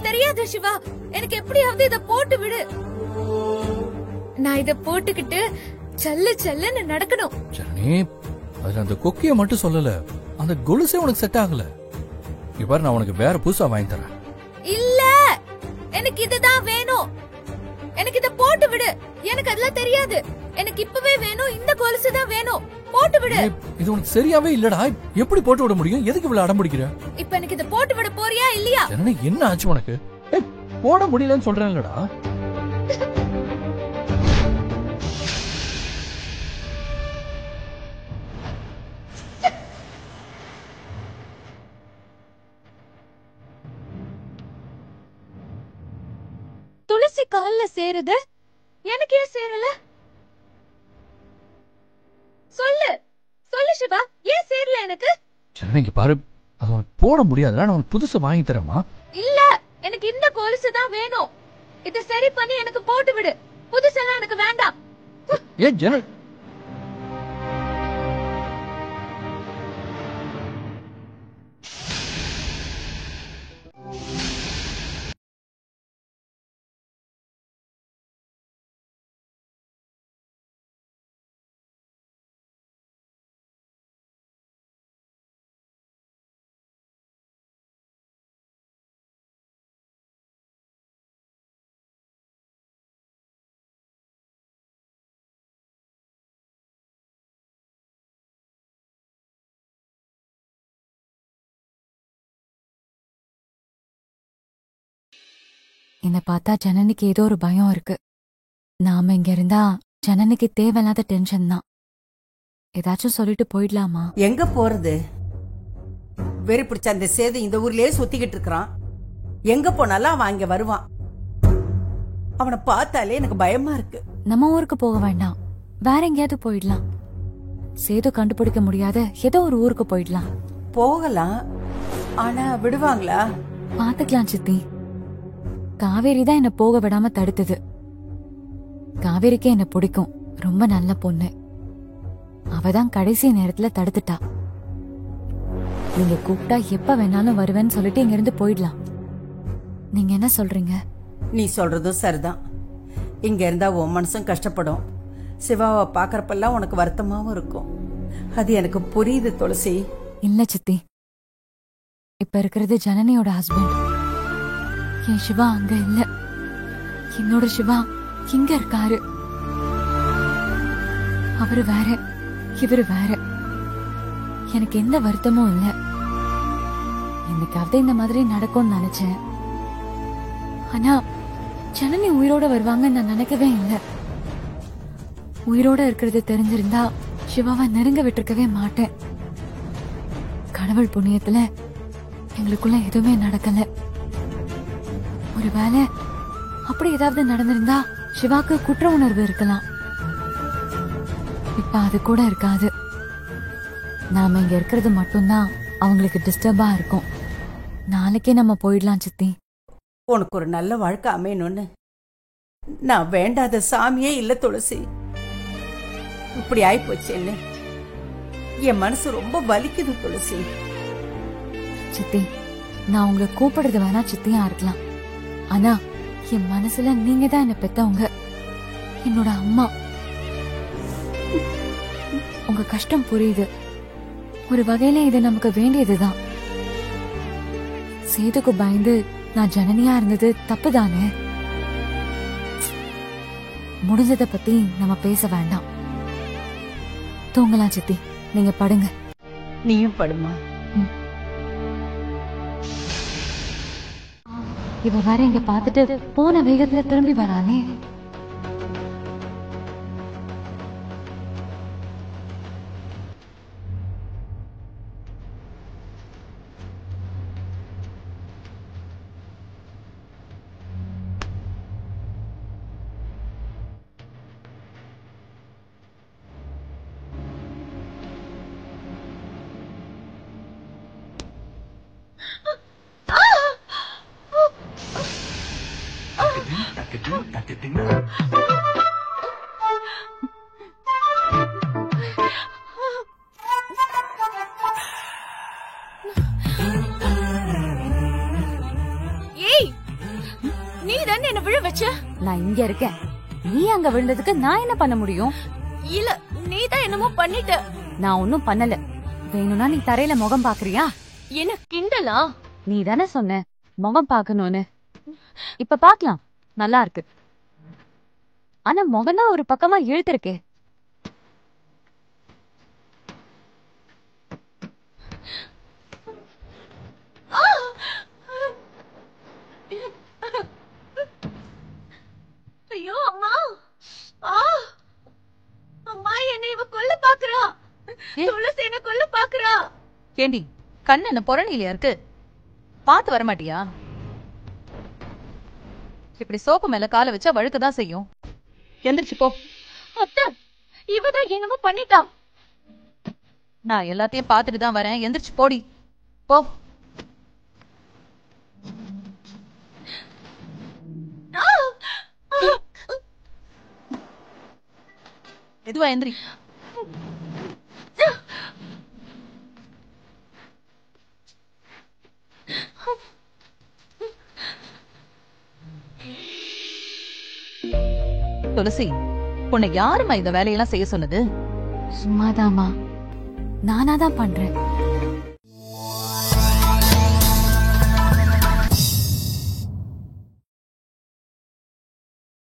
தெரியாது சிவா. எனக்கு எப்படியாவது இத போட்டு விடு. நான் இத போட்டுக்கிட்டு சல்லு சல்லுன்னு நடக்கணும். ஜனனி, அதுல அந்த கொக்கிய மட்டும் சொல்லல, அந்த கொலுசே உனக்கு செட் ஆகல. இவ்வாறு நான் உனக்கு வேற புதுசா வாங்கி தரேன். இல்ல, எனக்கு இதுதான் வேணும். எனக்கு இத போட்டு விடு. எனக்கு அதெல்லாம் தெரியாது. எனக்கு இப்பவே வேணும். இந்த கொலுசு தான் வேணும். போட்டு விடு. இது உனக்கு சரியாவே இல்லடா. எப்படி போட்டு விட முடியும்? எதுக்கு இவ்வளவு அடம் பிடிக்கிற? இப்ப எனக்கு இத போட்டு விட போறியா இல்லையா? ஜனனி, என்ன ஆச்சு உனக்கு? போட முடியலன்னு சொல்றேன்லடா. துளசி கால்ல சேருது, எனக்கு ஏன் சேரல? சொல்லு சொல்லு சிவா, ஏன் சேரல எனக்கு? ஜனனி பாரு, அது போட முடியாதுடா. நான் உனக்கு புதுசா வாங்கி தரேமா? இல்ல, எனக்கு இந்த கொலுசு தான் வேணும். இத சரி பண்ணி எனக்கு போட்டு விடு. புதுசெல்லாம் எனக்கு வேண்டாம். ஏ ஜனனி, என்ன பார்த்தா ஜனனிக்கு ஏதோ ஒரு பயம் இருக்கு. நாம இங்க இருந்தா ஜனனிக்கு தேவையில்லாத டென்ஷன் தான். ஏதாச்சும் சொல்லிட்டு போயிடலாமா? எங்க போறது? வெறி பிடிச்ச அந்த சேது இந்த ஊர்லயே சுத்திக்கிட்டு இருக்கிறான். எங்க போனாலும் அவன் அங்க வருவான். அவனை பார்த்தாலே எனக்கு பயமா இருக்கு. நம்ம ஊருக்கு போக வேண்டாம், வேற எங்கேயாவது போயிடலாம். சேது கண்டுபிடிக்க முடியாத ஏதோ ஒரு ஊருக்கு போயிடலாம். போகலாம், ஆனா விடுவாங்களா? பாத்துக்கலாம் சித்தி. காவேரி தான் என்ன போக விடாம தடுத்தது. காவேரிக்கு என்ன பிடிக்கும், ரொம்ப நல்ல பொண்ணு. அவதான் கடைசி நேரத்துல தடுத்துட்டா. நீங்க கூப்பிட்டா எப்ப வேணாலும் வருவேன்னு சொல்லிட்டு இங்க இருந்து போயிடலாம். நீங்க என்ன சொல்றீங்க? நீ சொல்றதும் சரிதான். இங்க இருந்தா உன் மனசும் கஷ்டப்படும். சிவாவை பாக்குறப்பெல்லாம் உனக்கு வருத்தமாவும் இருக்கும். அது எனக்கு புரியுது துளசி. இல்ல சித்தி, இப்ப இருக்கிறது ஜனனியோட ஹஸ்பண்ட். என் சிவா அங்க இல்ல. என்னோட சிவா இங்க இருக்காரு. அவரு வேற, இவரு வேற. எனக்கு எந்த வருத்தமும் இல்ல. என்னைக்காவது இந்த மாதிரி நடக்கும்னு நினைச்சேன். ஆனா ஜனனி உயிரோட வருவாங்கன்னு நான் நினைக்கவே இல்லை. உயிரோட இருக்கிறது தெரிஞ்சிருந்தா சிவாவை நெருங்க விட்டுருக்கவே மாட்டேன். கடவுள் புண்ணியத்துல எங்களுக்குள்ள எதுவுமே நடக்கல. ஒருவேளை அப்படி ஏதாவது நடந்திருந்தா சிவாக்கு குற்ற உணர்வு இருக்கலாம். இப்ப அது கூட இருக்காது. நாம இங்க இருக்கிறது மட்டும்தான் அவங்களுக்கு டிஸ்டர்பா இருக்கும். நாளைக்கே நம்ம போயிடலாம் சித்தி. உனக்கு ஒரு நல்ல வாழ்க்கை அமையணும்னு நான் வேண்டாத சாமியே இல்ல துளசி. இப்படி ஆயிப்போச்சேன்னு என் மனசு ரொம்ப வலிக்குது துளசி. சித்தி, நான் உங்களை கூப்பிடுறது வேணா சித்தியா இருக்கலாம். ஆனா என் மனசுல நீங்க தான் என்ன பெத்தவங்க, என்னோட அம்மா. உங்க கஷ்டம் புரியுது. ஒரு வகையில இது நமக்கு வேண்டியதுதான். சேதுக்கு பயந்து நான் ஜனனியா இருந்தது தப்புதானே. முடிஞ்சதை பத்தி நம்ம பேச வேண்டாம். தூங்கலாம் சித்தி, நீங்க படுங்க. நீயும் படுமா. இவ வேற இங்க பாத்துட்டு போன வேகத்துல திரும்பி வரானே. ஏய், தானே என்ன விழ வச்ச. நான் இங்க இருக்கேன், நீ அங்க விழுந்ததுக்கு நான் என்ன பண்ண முடியும்? இல்ல, நீதான் என்னமோ பண்ணிட்ட. நான் ஒன்னும் பண்ணல. வேணும்னா நீ தரையில முகம் பாக்குறியா? என்ன கிண்டலா? நீ தானே சொன்ன முகம் பாக்கணும்னு. இப்ப பாக்கலாம், நல்லா இருக்கு. ஆனா முகம் தான் ஒரு பக்கமா இழுத்திருக்கே. ஐயோ அம்மா, அம்மா என்ன இவ கொல்ல பாக்குறா. துளசி என்ன கொல்ல பாக்குறா. ஏண்டி கண்ணு என்ன புறணிலையா இருக்கு? பாத்து வரமாட்டியா? இப்படி சோப்பு மேல கால வச்சா வழுக்கதான் செய்யும். எந்திரிச்சு போ. அத்தை, இவதான் என்னமோ பண்ணிட்டா. நான் எல்லாத்தையும் பாத்துட்டு தான் வரேன். எந்திரிச்சு போடி போ. எதுவா எந்திரி. துளசி, உன்னை யாருமா இந்த வேலையெல்லாம் செய்ய சொன்னது? சும்மாதாமா, நானாதான் பண்றேன்.